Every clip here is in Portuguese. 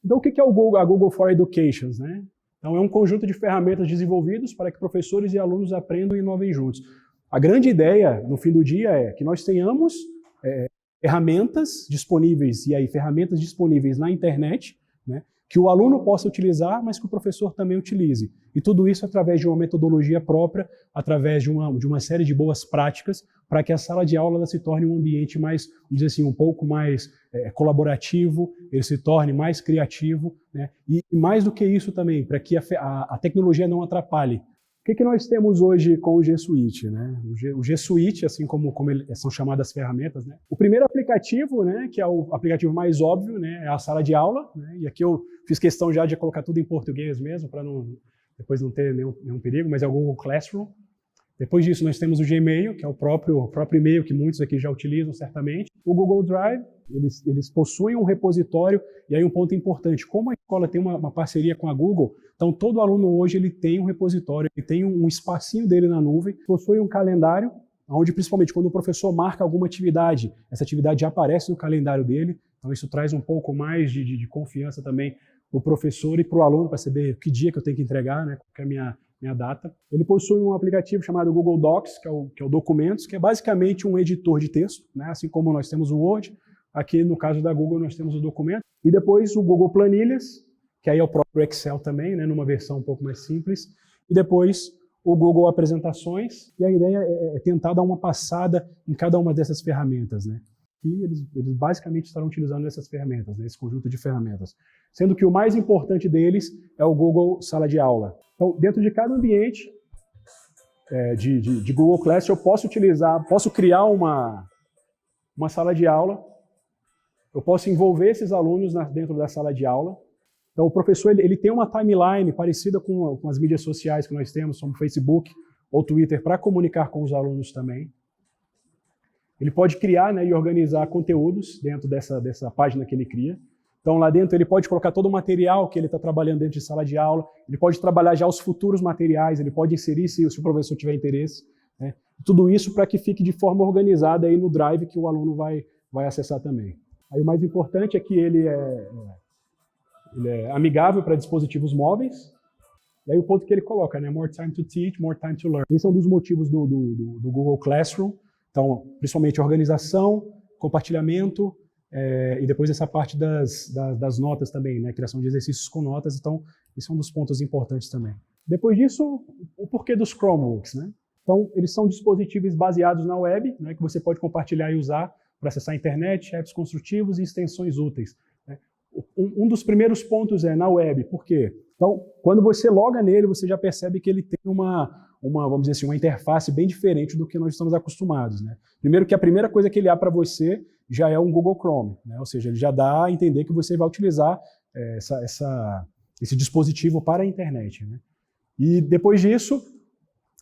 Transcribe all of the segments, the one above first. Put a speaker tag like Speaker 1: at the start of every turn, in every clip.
Speaker 1: Então, o que é o Google, a Google for Education, né? Então, é um conjunto de ferramentas desenvolvidos para que professores e alunos aprendam e inovem juntos. A grande ideia, no fim do dia, é que nós tenhamos ferramentas disponíveis, e aí ferramentas disponíveis na internet, né, que o aluno possa utilizar, mas que o professor também utilize. E tudo isso através de uma metodologia própria, através de uma série de boas práticas, para que a sala de aula ela se torne um ambiente mais, vamos dizer assim, um pouco mais colaborativo, ele se torne mais criativo, né, e mais do que isso também, para que a tecnologia não atrapalhe. O que nós temos hoje com o G Suite, né? O G Suite, assim como são chamadas ferramentas, né? O primeiro aplicativo, né, que é o aplicativo mais óbvio, né, é a sala de aula, né? E aqui eu fiz questão já de colocar tudo em português mesmo, para depois não ter nenhum perigo, mas é o Google Classroom. Depois disso, nós temos o Gmail, que é o próprio e-mail que muitos aqui já utilizam, certamente. O Google Drive, eles possuem um repositório, e aí um ponto importante, como a escola tem uma parceria com a Google, então todo aluno hoje ele tem um repositório, ele tem um espacinho dele na nuvem, possui um calendário, onde principalmente quando o professor marca alguma atividade, essa atividade já aparece no calendário dele, então isso traz um pouco mais de confiança também para o professor e para o aluno, para saber que dia que eu tenho que entregar, né, qual que é a minha data. Ele possui um aplicativo chamado Google Docs, que é o Documentos, que é basicamente um editor de texto, né? Assim como nós temos o Word, aqui no caso da Google nós temos o Documento. E depois o Google Planilhas, que aí é o próprio Excel também, né? Numa versão um pouco mais simples. E depois o Google Apresentações, e a ideia é tentar dar uma passada em cada uma dessas ferramentas, né? E eles basicamente estarão utilizando essas ferramentas, né? Esse conjunto de ferramentas. Sendo que o mais importante deles é o Google Sala de Aula. Então, dentro de cada ambiente de Google Class, eu posso criar uma sala de aula, eu posso envolver esses alunos dentro da sala de aula. Então, o professor ele tem uma timeline parecida com as mídias sociais que nós temos, como Facebook ou Twitter, para comunicar com os alunos também. Ele pode criar, né, e organizar conteúdos dentro dessa página que ele cria. Então, lá dentro, ele pode colocar todo o material que ele está trabalhando dentro de sala de aula, ele pode trabalhar já os futuros materiais, ele pode inserir se o professor tiver interesse, né? Tudo isso para que fique de forma organizada aí no Drive que o aluno vai acessar também. Aí o mais importante é que ele é amigável para dispositivos móveis, e aí o ponto que ele coloca, né? More time to teach, more time to learn. Esse é um dos motivos do Google Classroom. Então, principalmente organização, compartilhamento, e depois essa parte das notas também, né? Criação de exercícios com notas. Então, esse é um dos pontos importantes também. Depois disso, o porquê dos Chromebooks, né? Então, eles são dispositivos baseados na web, né, que você pode compartilhar e usar para acessar a internet, apps construtivos e extensões úteis, né? Um dos primeiros pontos é na web. Por quê? Então, quando você loga nele, você já percebe que ele tem vamos dizer assim, uma interface bem diferente do que nós estamos acostumados, né? Primeiro que a primeira coisa que ele abre para você já é um Google Chrome, né? Ou seja, ele já dá a entender que você vai utilizar esse dispositivo para a internet, né? E depois disso,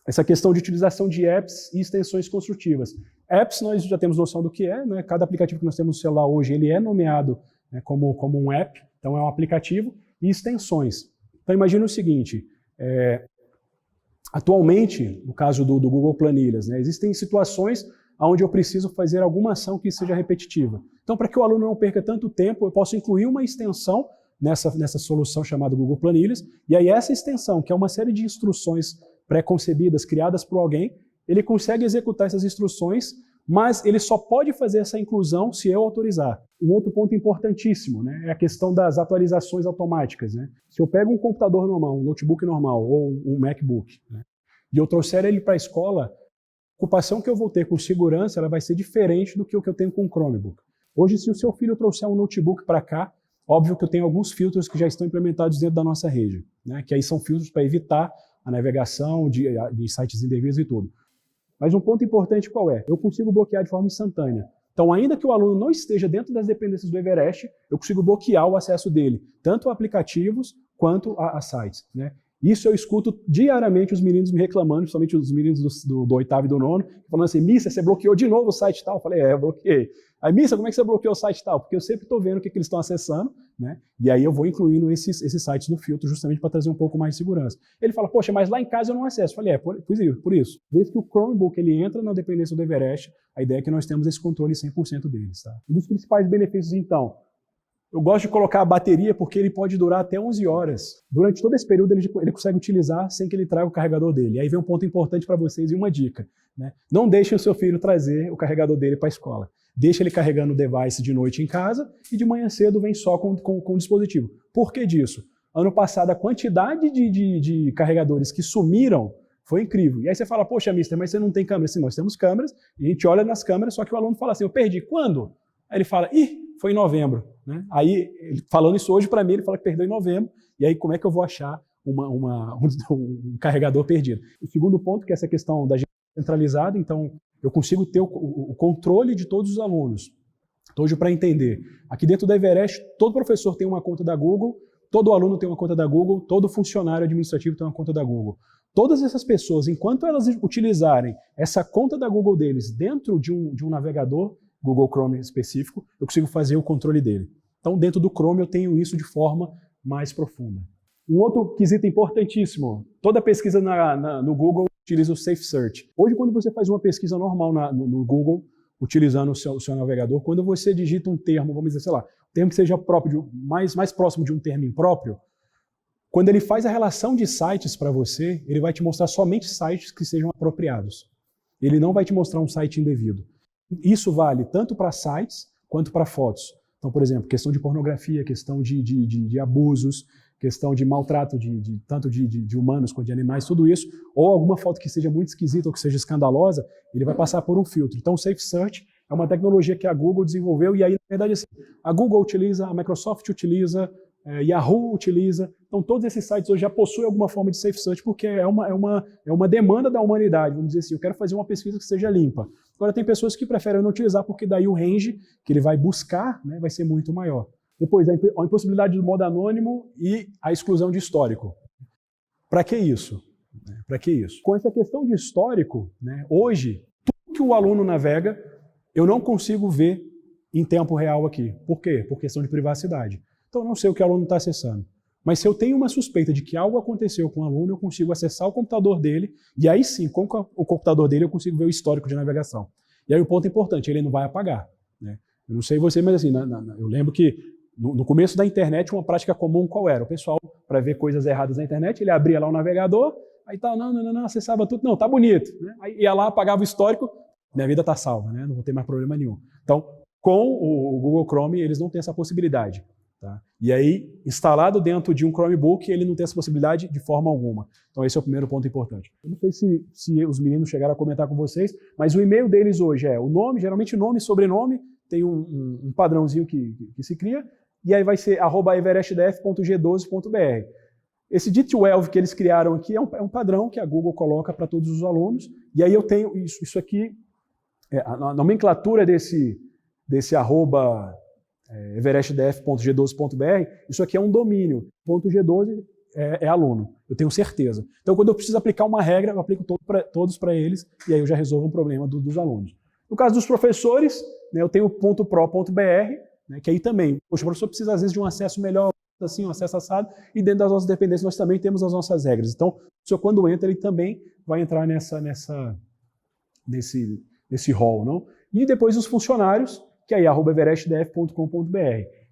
Speaker 1: essa questão de utilização de apps e extensões construtivas. Apps nós já temos noção do que é, né? Cada aplicativo que nós temos no celular hoje, ele é nomeado, né, como um app, então é um aplicativo, e extensões. Então imagine o seguinte, atualmente, no caso do Google Planilhas, né, existem situações onde eu preciso fazer alguma ação que seja repetitiva. Então, para que o aluno não perca tanto tempo, eu posso incluir uma extensão nessa solução chamada Google Planilhas, e aí essa extensão, que é uma série de instruções pré-concebidas, criadas por alguém, ele consegue executar essas instruções, mas ele só pode fazer essa inclusão se eu autorizar. Um outro ponto importantíssimo, né, é a questão das atualizações automáticas, né? Se eu pego um computador normal, um notebook normal ou um MacBook, né, e eu trouxer ele para a escola, a ocupação que eu vou ter com segurança ela vai ser diferente do que o que eu tenho com o Chromebook. Hoje, se o seu filho trouxer um notebook para cá, óbvio que eu tenho alguns filtros que já estão implementados dentro da nossa rede, né, que aí são filtros para evitar a navegação de sites indevidos e tudo. Mas um ponto importante qual é? Eu consigo bloquear de forma instantânea. Então, ainda que o aluno não esteja dentro das dependências do Everest, eu consigo bloquear o acesso dele, tanto a aplicativos quanto a sites, né? Isso eu escuto diariamente os meninos me reclamando, principalmente os meninos do 8º e do 9º, falando assim, Missa, você bloqueou de novo o site tal? Eu falei, eu bloqueei. Aí, Missa, como é que você bloqueou o site tal? Porque eu sempre estou vendo o que eles estão acessando, né? E aí eu vou incluindo esses sites no filtro justamente para trazer um pouco mais de segurança. Ele fala, poxa, mas lá em casa eu não acesso. Eu falei, por isso. Desde que o Chromebook ele entra na dependência do Everest, a ideia é que nós temos esse controle 100% deles, tá? Um dos principais benefícios, então, Eu gosto de colocar a bateria porque ele pode durar até 11 horas. Durante todo esse período ele consegue utilizar sem que ele traga o carregador dele. E aí vem um ponto importante para vocês e uma dica, né? Não deixe o seu filho trazer o carregador dele para a escola. Deixa ele carregando o device de noite em casa e de manhã cedo vem só com o dispositivo. Por que disso? Ano passado a quantidade de carregadores que sumiram foi incrível. E aí você fala, poxa, mister, mas você não tem câmera? Sim, nós temos câmeras, e a gente olha nas câmeras, só que o aluno fala assim, eu perdi. Quando? Aí ele fala, foi em novembro. Né? Aí, falando isso hoje para mim, ele fala que perdeu em novembro, e aí como é que eu vou achar um carregador perdido? O segundo ponto, que é essa questão da gestão centralizada, então eu consigo ter o controle de todos os alunos. Então, hoje, para entender, aqui dentro da Everest, todo professor tem uma conta da Google, todo aluno tem uma conta da Google, todo funcionário administrativo tem uma conta da Google. Todas essas pessoas, enquanto elas utilizarem essa conta da Google deles dentro de um navegador, Google Chrome específico, eu consigo fazer o controle dele. Então, dentro do Chrome, eu tenho isso de forma mais profunda. Um outro quesito importantíssimo, toda pesquisa no Google utiliza o Safe Search. Hoje, quando você faz uma pesquisa normal no Google, utilizando o seu navegador, quando você digita um termo, vamos dizer, sei lá, um termo que seja próprio, mais próximo de um termo impróprio, quando ele faz a relação de sites para você, ele vai te mostrar somente sites que sejam apropriados. Ele não vai te mostrar um site indevido. Isso vale tanto para sites quanto para fotos. Então, por exemplo, questão de pornografia, questão de abusos, questão de maltrato tanto de humanos quanto de animais, tudo isso, ou alguma foto que seja muito esquisita ou que seja escandalosa, ele vai passar por um filtro. Então, o Safe Search é uma tecnologia que a Google desenvolveu e aí, na verdade, assim, a Google utiliza, a Microsoft utiliza, Yahoo utiliza. Então, todos esses sites hoje já possuem alguma forma de Safe Search porque é uma demanda da humanidade. Vamos dizer assim, eu quero fazer uma pesquisa que seja limpa. Agora, tem pessoas que preferem não utilizar porque daí o range que ele vai buscar, né, vai ser muito maior. Depois, a impossibilidade do modo anônimo e a exclusão de histórico. Para que isso? Para que isso? Com essa questão de histórico, né, hoje, tudo que o aluno navega, eu não consigo ver em tempo real aqui. Por quê? Por questão de privacidade. Então, eu não sei o que o aluno está acessando. Mas se eu tenho uma suspeita de que algo aconteceu com o aluno, eu consigo acessar o computador dele, e aí sim, com o computador dele, eu consigo ver o histórico de navegação. E aí o ponto importante, ele não vai apagar. Né? Eu não sei você, mas assim, eu lembro que no começo da internet, uma prática comum qual era? O pessoal, para ver coisas erradas na internet, ele abria lá o navegador, aí tá, não, acessava tudo, não, tá bonito. Né? Aí ia lá, apagava o histórico, minha vida tá salva, né? Não vou ter mais problema nenhum. Então, com o Google Chrome, eles não têm essa possibilidade. Tá? E aí, instalado dentro de um Chromebook, ele não tem essa possibilidade de forma alguma. Então esse é o primeiro ponto importante. Eu não sei se os meninos chegaram a comentar com vocês, mas o e-mail deles hoje é o nome, geralmente nome e sobrenome, tem um padrãozinho que se cria, e aí vai ser @everestdf.g12.br. Esse D12 que eles criaram aqui é um padrão que a Google coloca para todos os alunos, e aí eu tenho isso aqui, a nomenclatura desse @everestdf.g12.br, isso aqui é um domínio. .g12 é aluno, eu tenho certeza. Então, quando eu preciso aplicar uma regra, eu aplico todos para eles, e aí eu já resolvo um problema dos alunos. No caso dos professores, né, eu tenho .pro.br, né, que aí também, poxa, o professor precisa às vezes de um acesso melhor, assim, um acesso assado, e dentro das nossas dependências nós também temos as nossas regras. Então, o professor, quando entra, ele também vai entrar nesse hall, não? E depois os funcionários, que é aí @everestdf.com.br.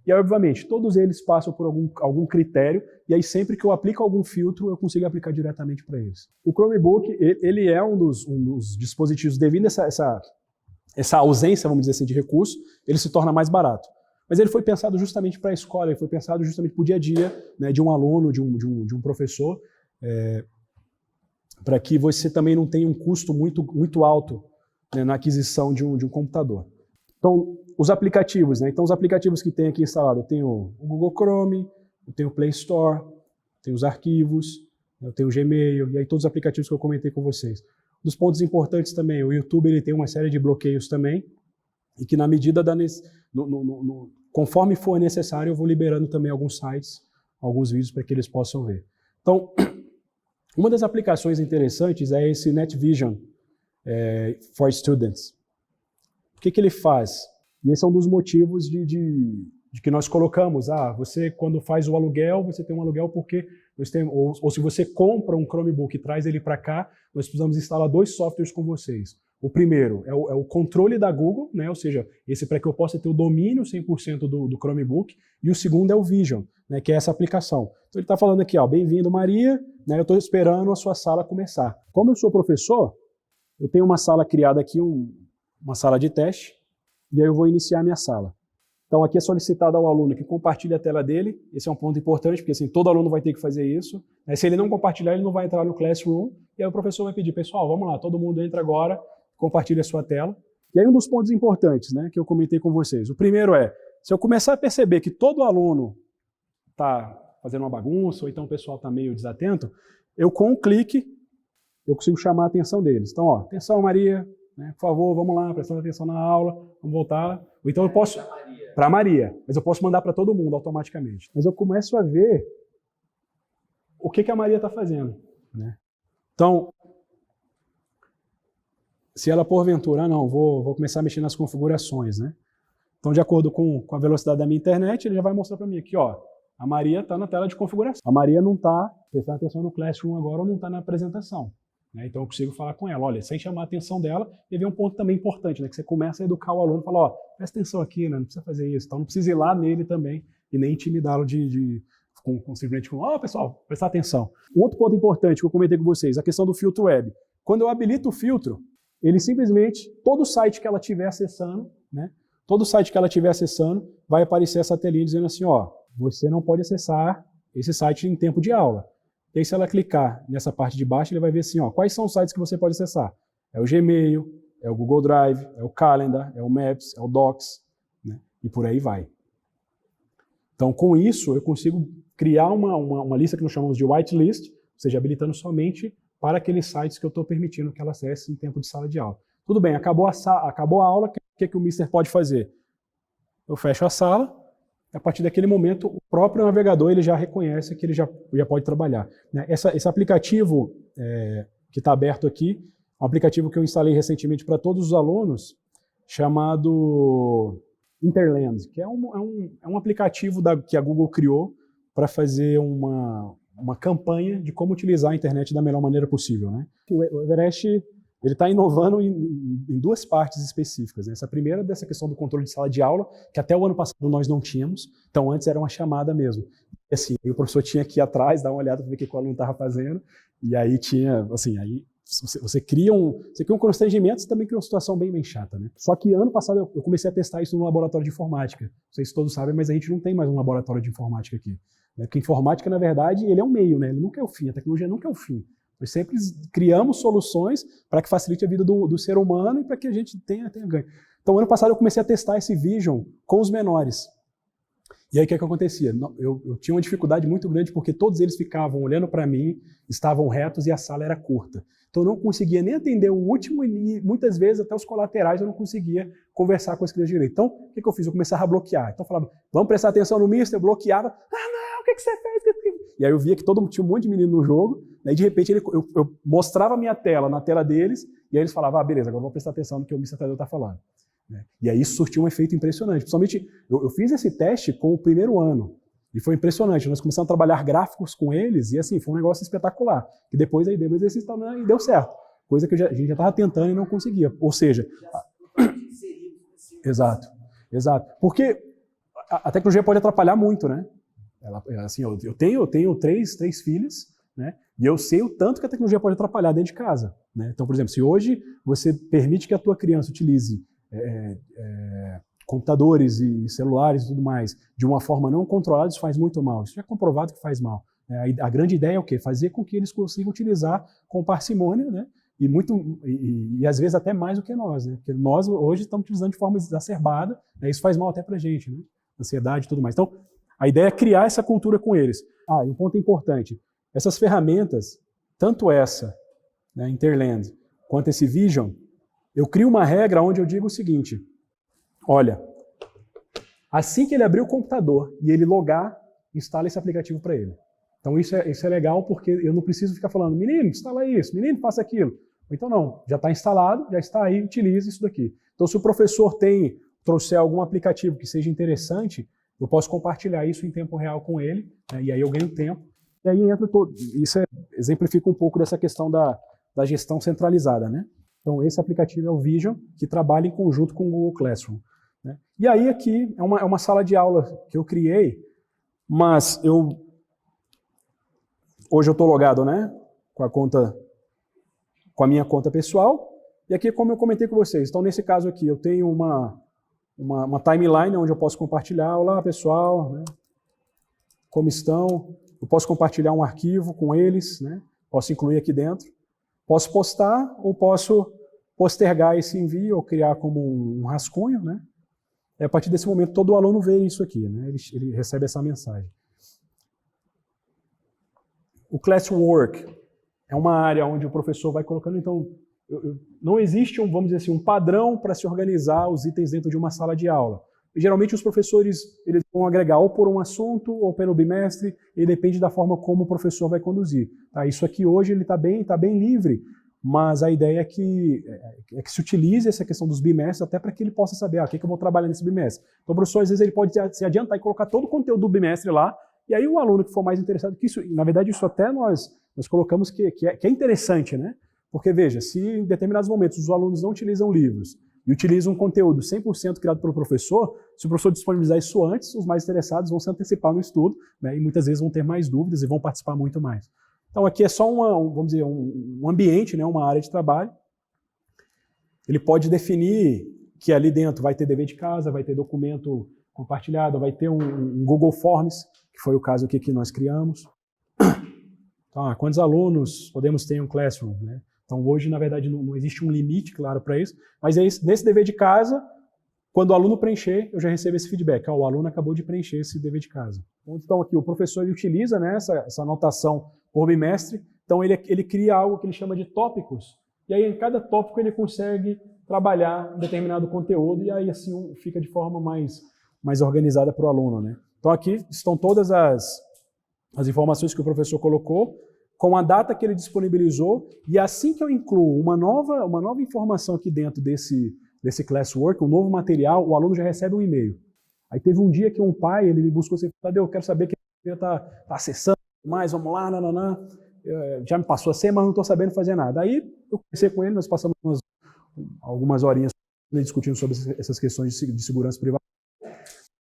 Speaker 1: E aí, obviamente, todos eles passam por algum critério, e aí sempre que eu aplico algum filtro, eu consigo aplicar diretamente para eles. O Chromebook, ele é um dos dispositivos, devido a essa ausência, vamos dizer assim, de recurso, ele se torna mais barato. Mas ele foi pensado justamente para a escola, ele foi pensado justamente para o dia a dia, né, de um aluno, de um professor, para que você também não tenha um custo muito alto, né, na aquisição de um computador. Então, os aplicativos, né? Então, os aplicativos que tem aqui instalado, eu tenho o Google Chrome, eu tenho o Play Store, tenho os arquivos, eu tenho o Gmail, e aí todos os aplicativos que eu comentei com vocês. Dos pontos importantes também, o YouTube ele tem uma série de bloqueios também, e que na medida conforme for necessário, eu vou liberando também alguns sites, alguns vídeos para que eles possam ver. Então, uma das aplicações interessantes é esse NetVision for Students. O que ele faz? E esse é um dos motivos de que nós colocamos, você quando faz o aluguel, você tem um aluguel porque nós temos, ou se você compra um Chromebook e traz ele para cá, nós precisamos instalar 2 softwares com vocês. O primeiro é o controle da Google, né? Ou seja, esse para que eu possa ter o domínio 100% do Chromebook. E o segundo é o Vision, né? Que é essa aplicação. Então ele está falando aqui, ó, bem-vindo Maria, né? Eu estou esperando a sua sala começar. Como eu sou professor, eu tenho uma sala criada aqui, uma sala de teste, e aí eu vou iniciar a minha sala. Então aqui é solicitado ao aluno que compartilhe a tela dele. Esse é um ponto importante, porque assim, todo aluno vai ter que fazer isso. Se ele não compartilhar, ele não vai entrar no Classroom, e aí o professor vai pedir, pessoal, vamos lá, todo mundo entra agora, compartilha a sua tela. E aí um dos pontos importantes, né, que eu comentei com vocês. O primeiro é, se eu começar a perceber que todo aluno está fazendo uma bagunça, ou então o pessoal está meio desatento, eu com um clique, eu consigo chamar a atenção deles. Então, ó, atenção Maria, né, por favor, vamos lá, prestando atenção na aula, vamos voltar. Ou então eu posso... Para a Maria, mas eu posso mandar para todo mundo automaticamente. Mas eu começo a ver o que a Maria está fazendo, né? Então, se ela porventura, não, vou começar a mexer nas configurações, né? Então, de acordo com a velocidade da minha internet, ele já vai mostrar para mim aqui, ó, a Maria está na tela de configuração. A Maria não está prestando atenção no Classroom agora ou não está na apresentação. Né? Então eu consigo falar com ela, olha, sem chamar a atenção dela, e vem um ponto também importante, né? Que você começa a educar o aluno, fala, ó, presta atenção aqui, né? Não precisa fazer isso, então não precisa ir lá nele também e nem intimidá-lo simplesmente com, ó, pessoal, prestar atenção. Um outro ponto importante que eu comentei com vocês, a questão do filtro web. Quando eu habilito o filtro, ele simplesmente, todo site que ela estiver acessando, né? Todo site que ela estiver acessando, vai aparecer essa telinha dizendo assim, ó, você não pode acessar esse site em tempo de aula. E aí, se ela clicar nessa parte de baixo, ele vai ver assim, ó, quais são os sites que você pode acessar. É o Gmail, é o Google Drive, é o Calendar, é o Maps, é o Docs, né? E por aí vai. Então, com isso, eu consigo criar uma lista que nós chamamos de whitelist, ou seja, habilitando somente para aqueles sites que eu estou permitindo que ela acesse em tempo de sala de aula. Tudo bem, acabou a aula, o que o Mister pode fazer? Eu fecho a sala. A partir daquele momento, o próprio navegador ele já reconhece que ele já pode trabalhar. Esse aplicativo que está aberto aqui, um aplicativo que eu instalei recentemente para todos os alunos, chamado Interland, que é um aplicativo que a Google criou para fazer uma campanha de como utilizar a internet da melhor maneira possível. Né? O Everest ele está inovando em duas partes específicas. Né? Essa primeira dessa questão do controle de sala de aula, que até o ano passado nós não tínhamos, então antes era uma chamada mesmo. E assim, o professor tinha que ir atrás, dar uma olhada para ver o que o aluno estava fazendo, e aí tinha, assim, aí você cria um constrangimento, você também cria uma situação bem chata. Né? Só que ano passado eu comecei a testar isso no laboratório de informática. Não sei se todos sabem, mas a gente não tem mais um laboratório de informática aqui. Né? Porque informática, na verdade, ele é um meio, né? Ele nunca é o fim, a tecnologia nunca é o fim. Nós sempre criamos soluções para que facilite a vida do ser humano e para que a gente tenha ganho. Então, ano passado eu comecei a testar esse Vision com os menores. E aí o que acontecia? Eu tinha uma dificuldade muito grande porque todos eles ficavam olhando para mim, estavam retos e a sala era curta. Então eu não conseguia nem atender o último e muitas vezes até os colaterais eu não conseguia conversar com as crianças direito. Então o que eu fiz? Eu começava a bloquear. Então eu falava, vamos prestar atenção no mister, eu bloqueava. Não, o que você fez? E aí eu via que tinha um monte de menino no jogo, né, e de repente eu mostrava a minha tela na tela deles, e aí eles falavam, beleza, agora eu vou prestar atenção no que o mister Tadeu está falando. Né? E aí isso surtiu um efeito impressionante. Principalmente, eu fiz esse teste com o primeiro ano, e foi impressionante. Nós começamos a trabalhar gráficos com eles, e assim, foi um negócio espetacular. E depois aí deu exercício e deu certo. Coisa que a gente já estava tentando e não conseguia. Ou seja... Exato. Porque a tecnologia pode atrapalhar muito, né? Assim, eu tenho três filhas, né? E eu sei o tanto que a tecnologia pode atrapalhar dentro de casa. Né? Então, por exemplo, se hoje você permite que a tua criança utilize computadores e celulares e tudo mais de uma forma não controlada, isso faz muito mal. Isso já é comprovado que faz mal. A grande ideia é o quê? Fazer com que eles consigam utilizar com parcimônia, né? E às vezes até mais do que nós. Né? Porque nós hoje estamos utilizando de forma exacerbada, né? Isso faz mal até para a gente, né? Ansiedade e tudo mais. Então, a ideia é criar essa cultura com eles. E um ponto importante, essas ferramentas, tanto essa, né, Interland, quanto esse Vision, eu crio uma regra onde eu digo o seguinte, olha, assim que ele abrir o computador e ele logar, instala esse aplicativo para ele. Então isso é legal porque eu não preciso ficar falando, menino, instala isso, menino, faça aquilo. Então não, já está instalado, já está aí, utilize isso daqui. Então se o professor trouxer algum aplicativo que seja interessante, eu posso compartilhar isso em tempo real com ele, né, e aí eu ganho tempo. E aí entra exemplifica um pouco dessa questão da gestão centralizada. Né? Então, esse aplicativo é o Vision, que trabalha em conjunto com o Google Classroom, né? E aí aqui é uma sala de aula que eu criei, mas hoje eu estou logado, né, com a minha conta pessoal, e aqui, como eu comentei com vocês, então nesse caso aqui eu tenho uma timeline onde eu posso compartilhar, olá pessoal, né, como estão, eu posso compartilhar um arquivo com eles, né, posso incluir aqui dentro, posso postar ou posso postergar esse envio ou criar como um rascunho, né, e a partir desse momento todo aluno vê isso aqui, né, ele recebe essa mensagem. O Classwork é uma área onde o professor vai colocando, então, não existe, vamos dizer assim, um padrão para se organizar os itens dentro de uma sala de aula. E, geralmente os professores eles vão agregar ou por um assunto ou pelo bimestre, e depende da forma como o professor vai conduzir. Tá? Isso aqui hoje ele está bem livre, mas a ideia é que se utilize essa questão dos bimestres até para que ele possa saber o que eu vou trabalhar nesse bimestre. Então o professor às vezes ele pode se adiantar e colocar todo o conteúdo do bimestre lá, e aí o aluno que for mais interessado, que isso, na verdade isso até nós colocamos que é interessante, né? Porque, veja, se em determinados momentos os alunos não utilizam livros e utilizam um conteúdo 100% criado pelo professor, se o professor disponibilizar isso antes, os mais interessados vão se antecipar no estudo, né, e muitas vezes vão ter mais dúvidas e vão participar muito mais. Então aqui é só vamos dizer, um ambiente, né, uma área de trabalho. Ele pode definir que ali dentro vai ter dever de casa, vai ter documento compartilhado, vai ter um Google Forms, que foi o caso aqui que nós criamos. Então, quantos alunos podemos ter em um Classroom, né? Então, hoje, na verdade, não existe um limite, claro, para isso, mas nesse dever de casa, quando o aluno preencher, eu já recebo esse feedback. O aluno acabou de preencher esse dever de casa. Então, aqui, o professor ele utiliza, né, essa anotação por bimestre, então ele cria algo que ele chama de tópicos, e aí em cada tópico ele consegue trabalhar um determinado conteúdo, e aí assim fica de forma mais organizada para o aluno, né? Então, aqui estão todas as informações que o professor colocou, com a data que ele disponibilizou, e assim que eu incluo uma nova informação aqui dentro desse Classwork, um novo material, o aluno já recebe um e-mail. Aí teve um dia que um pai, ele me buscou assim, Tadeu, eu quero saber que ele está acessando mais, vamos lá, já me passou a senha, mas não estou sabendo fazer nada. Aí eu conversei com ele, nós passamos algumas horinhas discutindo sobre essas questões de segurança privada.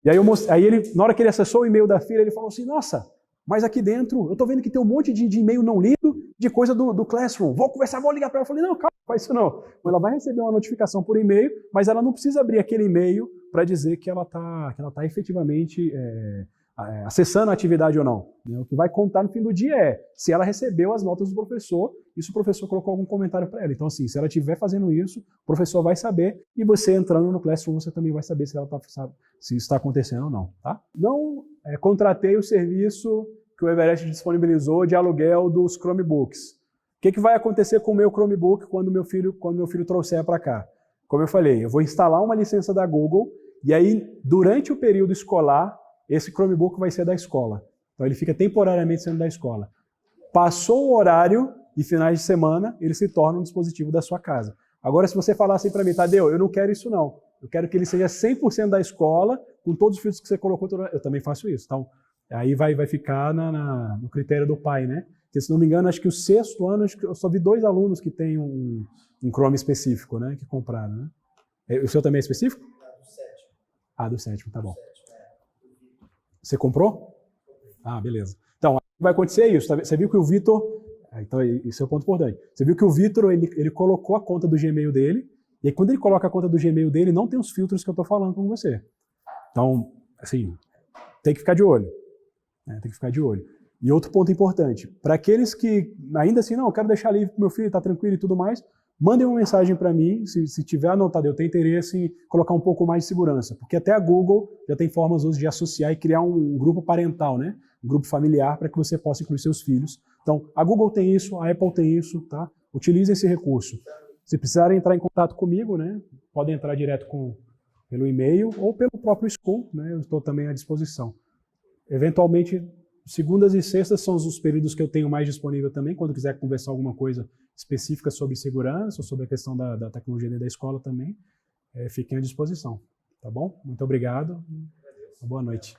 Speaker 1: E aí ele, na hora que ele acessou o e-mail da filha, ele falou assim, nossa, mas aqui dentro, eu estou vendo que tem um monte de e-mail não lido, de coisa do Classroom. Vou conversar, vou ligar para ela. Eu falei, não, calma, faz isso não. Ela vai receber uma notificação por e-mail, mas ela não precisa abrir aquele e-mail para dizer que ela tá efetivamente acessando a atividade ou não. O que vai contar no fim do dia é se ela recebeu as notas do professor e se o professor colocou algum comentário para ela. Então, assim, se ela estiver fazendo isso, o professor vai saber e você entrando no Classroom, você também vai saber se isso está acontecendo ou não. Tá? Não contratei o serviço que o Everest disponibilizou de aluguel dos Chromebooks. O que vai acontecer com o meu Chromebook quando meu filho trouxer para cá? Como eu falei, eu vou instalar uma licença da Google e aí, durante o período escolar, esse Chromebook vai ser da escola. Então, ele fica temporariamente sendo da escola. Passou o horário e finais de semana, ele se torna um dispositivo da sua casa. Agora, se você falar assim para mim, Tadeu, eu não quero isso não. Eu quero que ele seja 100% da escola, com todos os filtros que você colocou, eu também faço isso. Então, aí vai ficar no critério do pai, né? Porque, se não me engano, acho que o 6º ano, eu só vi 2 alunos que têm um Chrome específico, né? Que compraram, né? O seu também é específico?
Speaker 2: Do 7º.
Speaker 1: Ah, do 7º, tá bom. Você comprou? Ah, beleza. Então, vai acontecer isso. Tá? Você viu que o Vitor... Então, esse é o ponto importante. Você viu que o Vitor, ele colocou a conta do Gmail dele, e aí, quando ele coloca a conta do Gmail dele, não tem os filtros que eu estou falando com você. Então, assim, tem que ficar de olho. Né? Tem que ficar de olho. E outro ponto importante, para aqueles que ainda assim, não, eu quero deixar livre para o meu filho, está tranquilo e tudo mais, mandem uma mensagem para mim, se tiver anotado, eu tenho interesse em colocar um pouco mais de segurança, porque até a Google já tem formas hoje de associar e criar um grupo parental, né? Um grupo familiar para que você possa incluir seus filhos. Então, a Google tem isso, a Apple tem isso, tá? Utilizem esse recurso. Se precisarem entrar em contato comigo, né? Podem entrar direto pelo e-mail ou pelo próprio School, né? Eu estou também à disposição. Eventualmente, segundas e sextas são os períodos que eu tenho mais disponível também, quando quiser conversar alguma coisa específica sobre segurança ou sobre a questão da tecnologia dentro da escola também, fiquem à disposição. Tá bom? Muito obrigado. Boa noite.